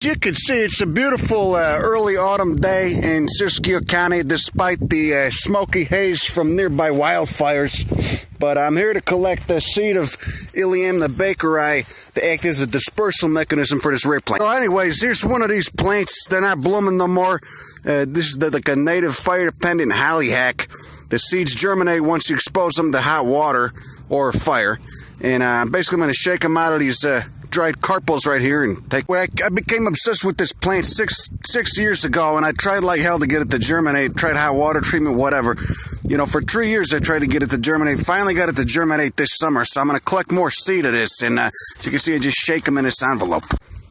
You can see it's a beautiful early autumn day in Siskiyou County despite the smoky haze from nearby wildfires. But I'm here to collect the seed of Iliamna bakeri to act as a dispersal mechanism for this rare plant. So anyways, here's one of these plants. They're not blooming no more. This is like a native fire-dependent hollyhock. The seeds germinate once you expose them to hot water or fire. And I'm basically going to shake them out of these dried carpels right here and take. Well, I became obsessed with this plant six years ago, and I tried like hell to get it to germinate. Tried hot water treatment, whatever. You know, for 3 years I tried to get it to germinate. Finally got it to germinate this summer, so I'm going to collect more seed of this. And as you can see, I just shake them in this envelope.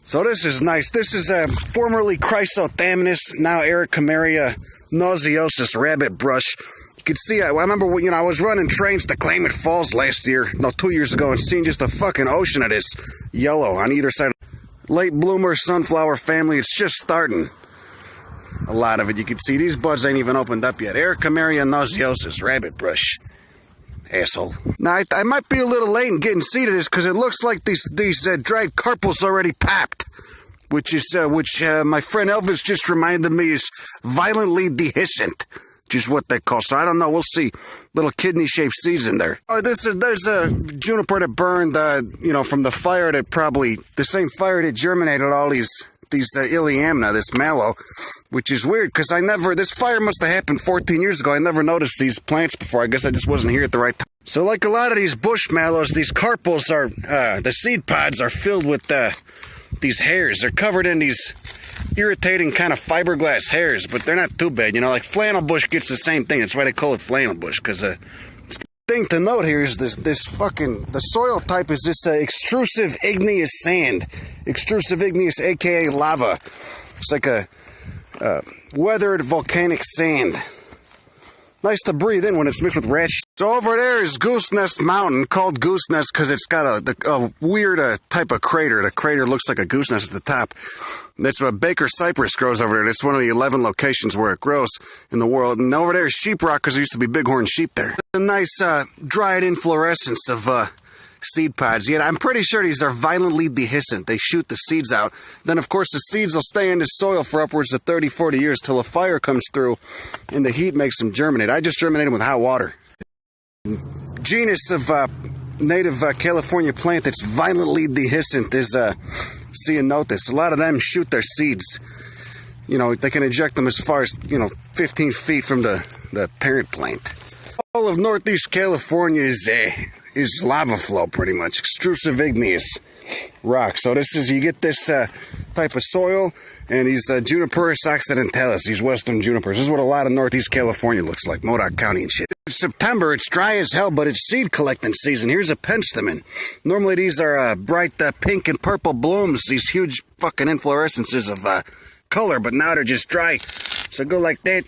So this is nice. This is formerly Chrysothemis, now Ericameria nauseosus rabbit brush. You can see, I remember, I was running trains to Klamath Falls last year, 2 years ago, and seeing just a fucking ocean of this yellow on either side. Late bloomer sunflower family, it's just starting. A lot of it. You can see these buds ain't even opened up yet. Ericameria nauseosus rabbit brush. Asshole. Now, I might be a little late in getting seed of this because it looks like these dried carpels already popped, which my friend Elvis just reminded me is violently dehiscent. Is what they call. So I don't know. We'll see. Little kidney-shaped seeds in there. Oh, there's a juniper that burned, from the fire that probably the same fire that germinated all these Iliamna, this mallow, which is weird because this fire must have happened 14 years ago. I never noticed these plants before. I guess I just wasn't here at the right time. So like a lot of these bush mallows, these carpels are, the seed pods are filled with these hairs. They're covered in these irritating kind of fiberglass hairs, but they're not too bad. Like flannel bush gets the same thing. That's why they call it flannel bush, because the thing to note here is the soil type is this extrusive igneous sand. Extrusive igneous, aka lava. It's like a weathered volcanic sand. Nice to breathe in when it's mixed with rat shit. So over there is Goose Nest Mountain, called Goose Nest because it's got a weird type of crater. The crater looks like a goose nest at the top. That's what Baker cypress grows over there. It's one of the 11 locations where it grows in the world. And over there is sheeprock because there used to be bighorn sheep there. A nice dried inflorescence of seed pods. Yet I'm pretty sure these are violently dehiscent. They shoot the seeds out. Then, of course, the seeds will stay in the soil for upwards of 30, 40 years till a fire comes through and the heat makes them germinate. I just germinate them with hot water. Genus of native California plant that's violently dehiscent is, see and note this, a lot of them shoot their seeds. They can eject them as far as, 15 feet from the parent plant. All of Northeast California is lava flow, pretty much. Extrusive igneous rock. So you get this type of soil, and these Juniperus occidentalis, these western junipers. This is what a lot of Northeast California looks like, Modoc County and shit. It's September, it's dry as hell, but it's seed collecting season. Here's a penstemon. Normally these are bright pink and purple blooms, these huge fucking inflorescences of color, but now they're just dry. So go like that,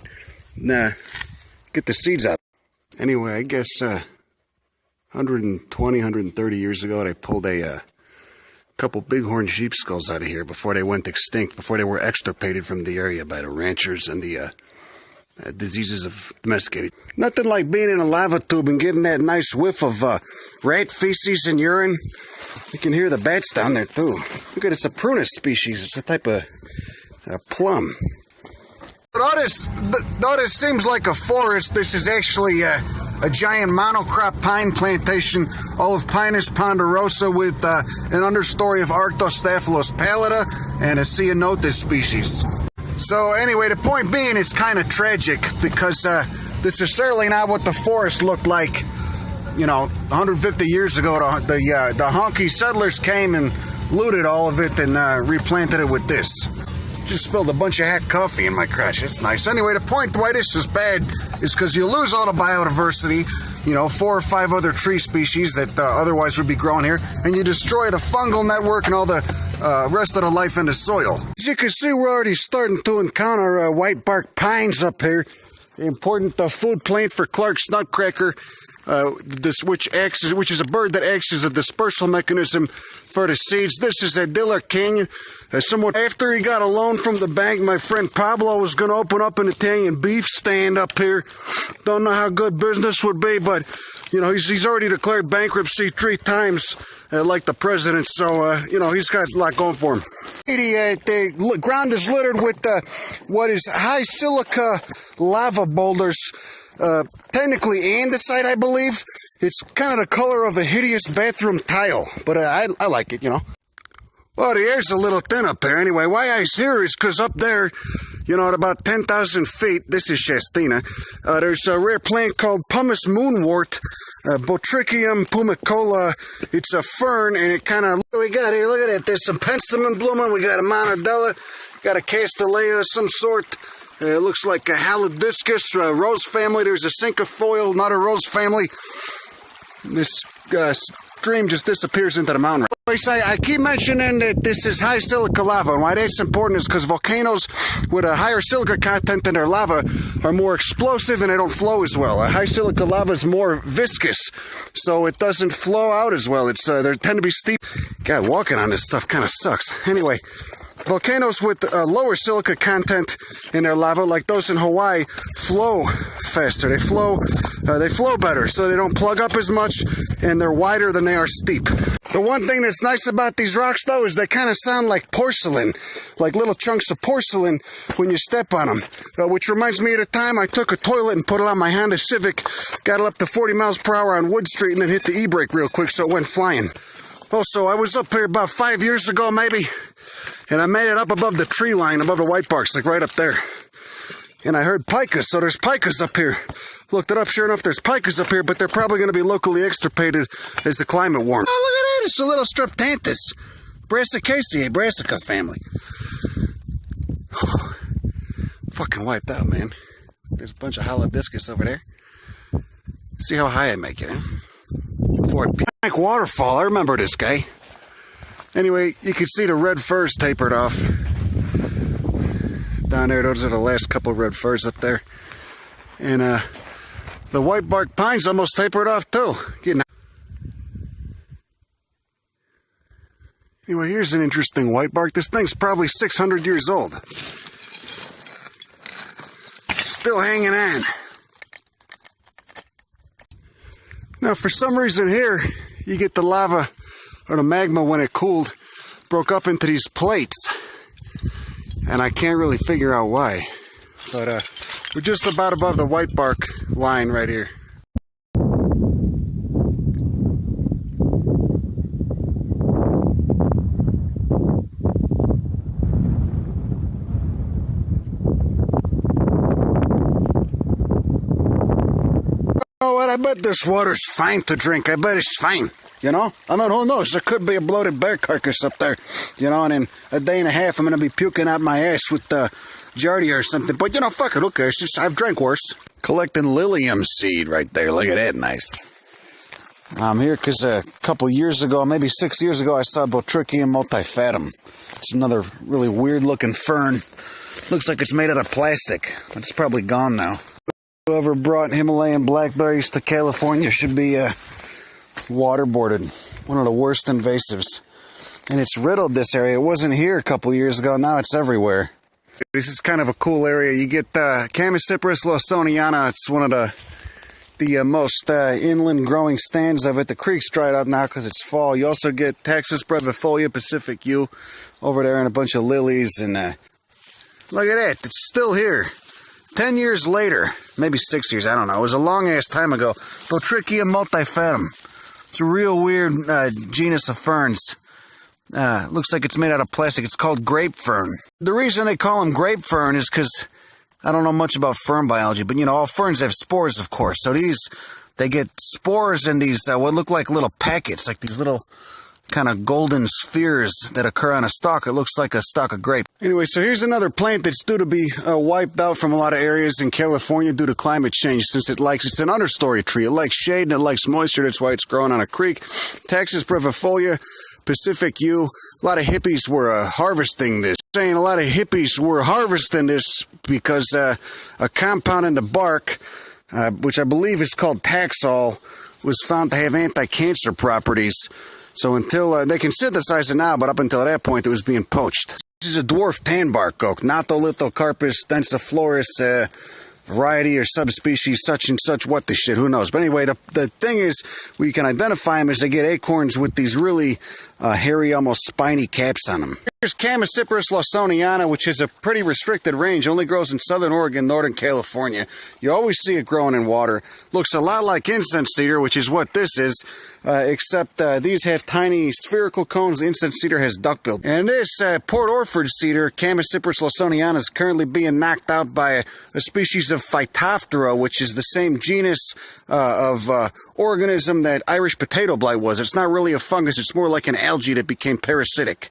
get the seeds out. Anyway, I guess 120, 130 years ago, they pulled a couple bighorn sheep skulls out of here before they went extinct, before they were extirpated from the area by the ranchers and the diseases of domesticated. Nothing like being in a lava tube and getting that nice whiff of rat feces and urine. You can hear the bats down there, too. Look at it, it's a prunus species. It's a type of plum. But all this seems like a forest. This is actually a giant monocrop pine plantation, Olivepinus ponderosa, with an understory of Arctostaphylos pallida and a ceanothus species. So anyway, the point being, it's kind of tragic because this is certainly not what the forest looked like, 150 years ago. The honky settlers came and looted all of it and replanted it with this. Just spilled a bunch of hot coffee in my crotch. That's nice. Anyway, the point why this is bad is because you lose all the biodiversity, 4 or 5 other tree species that otherwise would be grown here, and you destroy the fungal network and all the rest of the life in the soil. As you can see, we're already starting to encounter white bark pines up here. The important food plant for Clark's nutcracker, which is a bird that acts as a dispersal mechanism for the seeds. This is a Diller Canyon. After he got a loan from the bank, my friend Pablo was going to open up an Italian beef stand up here. Don't know how good business would be, but You know, he's already declared bankruptcy 3 times, like the president, so, you know, he's got a lot going for him. The ground is littered with what is high silica lava boulders, technically andesite, I believe. It's kind of the color of a hideous bathroom tile, but I like it, you know. Well, the air's a little thin up there. Anyway, why I was here is because up there, you know, at about 10,000 feet, this is Shastina, there's a rare plant called pumice moonwort, Botricium pumicola. It's a fern, and it kind of, what we got here, look at that. There's some penstemon blooming. We got a monodella, got a castanea of some sort. It looks like a halidiscus, rose family. There's a cinquefoil, not a rose family. This stream just disappears into the mountain. I keep mentioning that this is high silica lava, and why that's important is because volcanoes with a higher silica content in their lava are more explosive and they don't flow as well. High silica lava is more viscous, so it doesn't flow out as well. It's they tend to be steep. God, walking on this stuff kind of sucks. Anyway, volcanoes with lower silica content in their lava, like those in Hawaii, flow faster. They flow better, so they don't plug up as much, and they're wider than they are steep. The one thing that's nice about these rocks, though, is they kind of sound like porcelain, like little chunks of porcelain when you step on them, which reminds me of the time I took a toilet and put it on my Honda Civic, got it up to 40 miles per hour on Wood Street, and then hit the e-brake real quick so it went flying. Also, I was up here about 5 years ago, maybe, and I made it up above the tree line, above the white barks, like right up there. And I heard picas, so there's picas up here. Looked it up, sure enough, there's picas up here, but they're probably going to be locally extirpated as the climate warms. Oh, look at that, it's a little Streptanthus. Brassicaceae, brassica family. Fucking wiped out, man. There's a bunch of halidiscus over there. See how high I make it, huh? Fort Pink Waterfall, I remember this guy. Anyway, you can see the red firs tapered off. Down there, those are the last couple of red firs up there. And the white bark pines almost tapered off too. Anyway, here's an interesting white bark. This thing's probably 600 years old. Still hanging on. Now, for some reason here, you get the lava or the magma when it cooled, broke up into these plates. And I can't really figure out why. But we're just about above the white bark line right here. You know what? I bet this water's fine to drink. I bet it's fine. You know? I mean, who knows? There could be a bloated bear carcass up there. You know, and in a day and a half, I'm going to be puking out my ass with Giardia or something. But, you know, fuck it. Who cares? I've drank worse. Collecting Lilium seed right there. Look at that. Nice. I'm here because a couple years ago, maybe 6 years ago, I saw Botricium multifatum. It's another really weird-looking fern. Looks like it's made out of plastic. It's probably gone now. Whoever brought Himalayan blackberries to California should be waterboarded. One of the worst invasives. And it's riddled, this area. It wasn't here a couple years ago. Now it's everywhere. This is kind of a cool area. You get Chamaecyparis lawsoniana. It's one of the most inland growing stands of it. The creek's dried up now because it's fall. You also get Taxus brevifolia Pacific yew over there and a bunch of lilies. And look at that. It's still here. 10 years later. Maybe 6 years. I don't know. It was a long-ass time ago. Botricium multifatum. It's a real weird genus of ferns. Looks like it's made out of plastic. It's called grape fern. The reason they call them grape fern is because I don't know much about fern biology, but you know, all ferns have spores, of course. So they get spores in these what look like little packets, like these little kind of golden spheres that occur on a stalk. It looks like a stalk of grape. Anyway, so here's another plant that's due to be wiped out from a lot of areas in California due to climate change, since it's an understory tree. It likes shade and it likes moisture. That's why it's growing on a creek. Taxus brevifolia Pacific yew. A lot of hippies were harvesting this. Saying a lot of hippies were harvesting this because a compound in the bark, which I believe is called Taxol, was found to have anti-cancer properties. So until they can synthesize it now, but up until that point, it was being poached. This is a dwarf tanbark oak, Notholithocarpus densiflorus variety or subspecies, such and such, what the shit, who knows. But anyway, the thing is, we can identify them as they get acorns with these really hairy, almost spiny caps on them. Here's Chamaecyparis lawsoniana, which is a pretty restricted range, only grows in southern Oregon, northern California. You always see it growing in water. Looks a lot like incense cedar, which is what this is, except these have tiny spherical cones. The incense cedar has duckbill. And this Port Orford cedar, Chamaecyparis lawsoniana, is currently being knocked out by a species of Phytophthora, which is the same genus of organism that Irish potato blight was. It's not really a fungus, it's more like an algae that became parasitic.